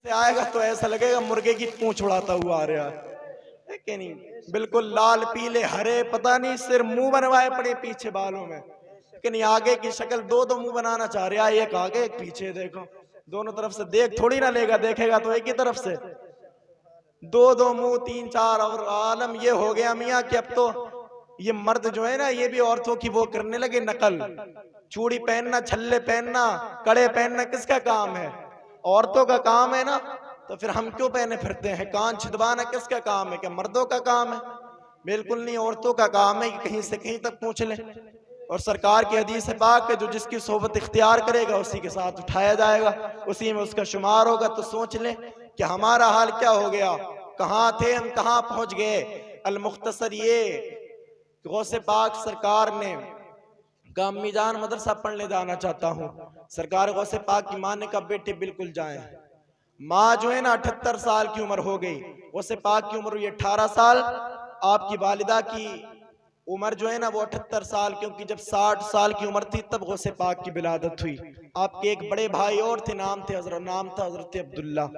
से आएगा तो ऐसा लगेगा मुर्गे की पूंछ उड़ाता हुआ आ रहा है कि नहीं। बिल्कुल लाल पीले हरे, पता नहीं सिर मुंह बनवाए पड़े पीछे बालों में, लेकिन आगे की शक्ल दो दो मुंह बनाना चाह रहा है, एक आगे एक पीछे। देखो दोनों तरफ से देख थोड़ी ना लेगा, देखेगा तो एक ही तरफ से। दो दो मुंह तीन चार, और आलम ये हो गया मियाँ कि अब तो ये मर्द जो है ना, ये भी औरतों की वो करने लगे नकल। चूड़ी पहनना, छल्ले पहनना, कड़े पहनना किसका काम है? औरतों का काम है ना। तो फिर हम क्यों पहने फिरते हैं? कान छिदवाना किसका काम है? क्या मर्दों का काम है? बिल्कुल नहीं, औरतों का काम है कि कहीं से कहीं तक पहुंच ले। और सरकार की हदीस है पाक है, जो जिसकी सोबत इख्तियार करेगा उसी के साथ उठाया जाएगा, उसी में उसका शुमार होगा। तो सोच ले कि हमारा हाल क्या हो गया, कहाँ थे हम, कहाँ पहुंच गए। अल मुख्तसर ये गौसे पाक सरकार ने गामी जान मदरसा पढ़ने जाना चाहता हूँ। सरकार गौसे पाक की माँ ने कहा बेटे बिल्कुल जाएं। माँ जो है ना 78 साल की उम्र हो गई, गौसे पाक की उम्र हुई 18 साल। आपकी वालिदा की उम्र जो है ना वो 78 साल, क्योंकि जब 60 साल की उम्र थी तब गौसे पाक की विलादत हुई। आपके एक बड़े भाई और थे, नाम था हजरत अब्दुल्ला।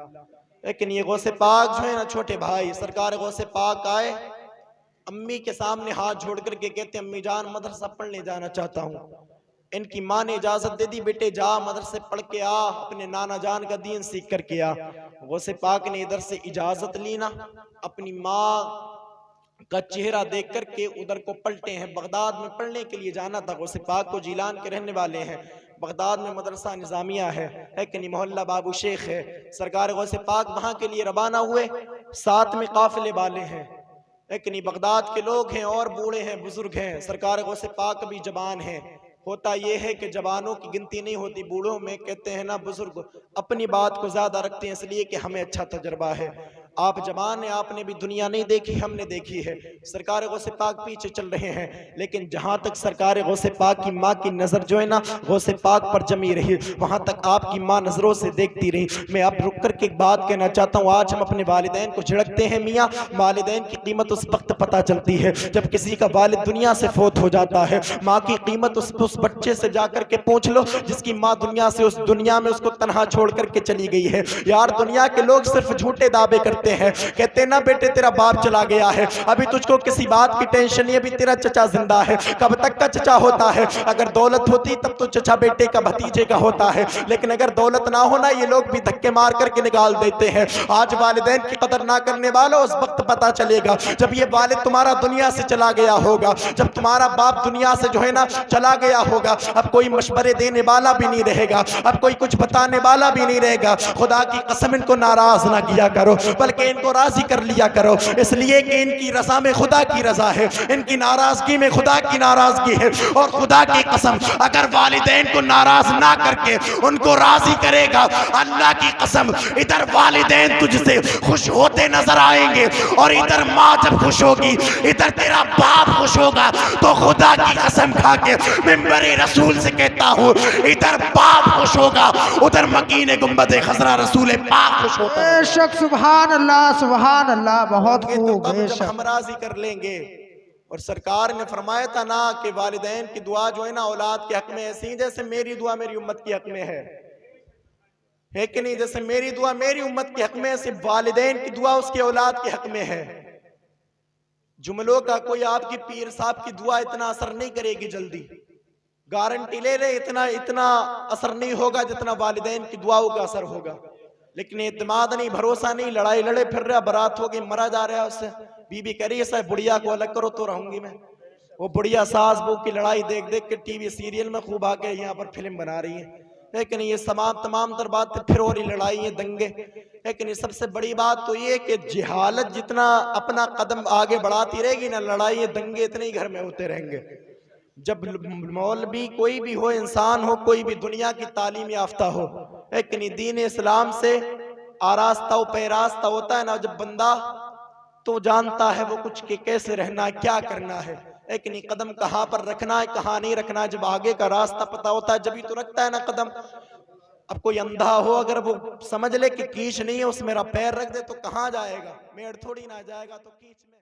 लेकिन ये गौसे पाक जो है ना छोटे भाई, सरकार गौसे पाक आए, अम्मी के सामने हाथ जोड़ करके कहते अम्मी जान मदरसा पढ़ने जाना चाहता हूँ। इनकी माँ ने इजाजत दे दी, बेटे जा मदरसे पढ़ के आ, अपने नाना जान का दीन सीख करके आ। गौसे पाक ने इधर से इजाजत ली ना, अपनी माँ का चेहरा देख करके उधर को पलटे हैं। बगदाद में पढ़ने के लिए जाना था, गौसे पाक को जीलान के रहने वाले हैं। बगदाद में मदरसा निजामिया है कि नहीं, मोहल्ला बाबू शेख है। सरकार गौसे पाक वहां के लिए रवाना हुए, साथ में काफिले वाले हैं। एक नहीं, बगदाद के लोग हैं और बूढ़े हैं, बुजुर्ग हैं। सरकार गौसे पाक भी जवान है। होता यह है कि जवानों की गिनती नहीं होती, बूढ़ों में कहते हैं ना बुजुर्ग अपनी बात को ज्यादा रखते हैं, इसलिए कि हमें अच्छा तजर्बा है। आप जवान हैं, आपने भी दुनिया नहीं देखी, हमने देखी है। सरकार गौसे पाक पीछे चल रहे हैं, लेकिन जहां तक सरकार गौसे पाक की माँ की नजर जो है ना गौसे पाक पर जमी रही, वहां तक आपकी माँ नजरों से देखती रही। मैं अब रुक करके एक बात कहना चाहता हूँ। आज हम अपने वालिदैन को झिड़कते हैं मियाँ, वालिदैन की कीमत उस वक्त पता चलती है जब किसी का वालिद दुनिया से फोत हो जाता है। माँ की कीमत उस बच्चे से जाकर के पूछ लो जिसकी माँ दुनिया से, उस दुनिया में उसको तनहा छोड़ करके चली गई है। यार दुनिया के लोग सिर्फ झूठे दावे करते हैं, कहते ना बेटे तेरा बाप चला गया है, अभी तुझको किसी बात की टेंशन नहीं, अभी तेरा चचा जिंदा है। कब तक का चचा होता है? अगर दौलत होती तब तो चचा बेटे का भतीजे का होता है, लेकिन अगर दौलत ना होना ये लोग भी धक्के मार करके निकाल देते हैं। आज वालिदैन की कदर ना करने वालों, उस वक्त पता चलेगा जब ये वालिद तुम्हारा दुनिया से चला गया होगा, जब तुम्हारा बाप दुनिया से जो है ना चला गया होगा। अब कोई मशवरे देने वाला भी नहीं रहेगा, अब कोई कुछ बताने वाला भी नहीं रहेगा। खुदा की कसम इनको नाराज ना किया करो, बल्कि इनको राजी कर लिया करो, इसलिए कि इनकी रजा में खुदा की रजा है, इनकी नाराजगी में खुदा की नाराजगी है। और खुदा की कसम अगर वालिदैन को नाराज ना करके उनको राजी करेगा, अल्लाह की कसम इधर वालिदैन तुझसे खुश होते नजर आएंगे, और इधर माँ जब खुश होगी, इधर तेरा बाप खुश होगा। तो खुदा की कसम खा के मिंबरे रसूल से कहता हूँ, इधर बाप खुश होगा, उधर मकीने गुंबदे खजरा रसूल पाक खुश होता है। बेशक सुभान अल्लाह, सुभान अल्लाह, बहुत खूब। जब हम राजी कर लेंगे। और सरकार ने फरमाया था ना कि वालिदैन की दुआ जो है ना औलाद के हक में ऐसी जैसे मेरी दुआ मेरी उम्मत के हक में है कि नहीं? जैसे मेरी दुआ मेरी उम्मत के हक में, ऐसे वालिदैन की दुआ उसके औलाद के हक में है। जुमलों का कोई आपकी पीर साहब की दुआ इतना असर नहीं करेगी जल्दी, गारंटी ले ले, इतना असर नहीं होगा जितना वालिदैन की दुआओं का असर होगा। लेकिन एतमाद नहीं, भरोसा नहीं, लड़ाई लड़े फिर रहा, बारात हो गई, मरा जा रहा है उससे। बीबी कह रही है साहब बुढ़िया को अलग करो तो रहूंगी मैं। वो बुढ़िया सास बहू की लड़ाई देख देख के टीवी सीरियल में खूब आके यहाँ पर फिल्म बना रही है। लेकिन ये तमाम तर बात फिर हो रही, लड़ाई है, दंगे। लेकिन ये सबसे बड़ी बात तो ये कि जिहालत जितना अपना कदम आगे बढ़ाती रहेगी ना, लड़ाई है, दंगे इतने ही घर में होते रहेंगे। जब मौलवी कोई भी हो, इंसान हो, कोई भी दुनिया की तालीम याफ्ता हो, लेकिन दीन इस्लाम से आरास्ता पैरास्ता होता है ना, जब बंदा तो जानता है वो कुछ के कैसे रहना है, क्या करना है, लेकिन कदम कहाँ पर रखना है, कहाँ नहीं रखना है। जब आगे का रास्ता पता होता है जब ही तो रखता है ना कदम। अब कोई अंधा हो, अगर वो समझ ले कि कीच नहीं है, उस मेरा पैर रख दे तो कहाँ जाएगा? मेड़ थोड़ी ना जाएगा, तो कीच में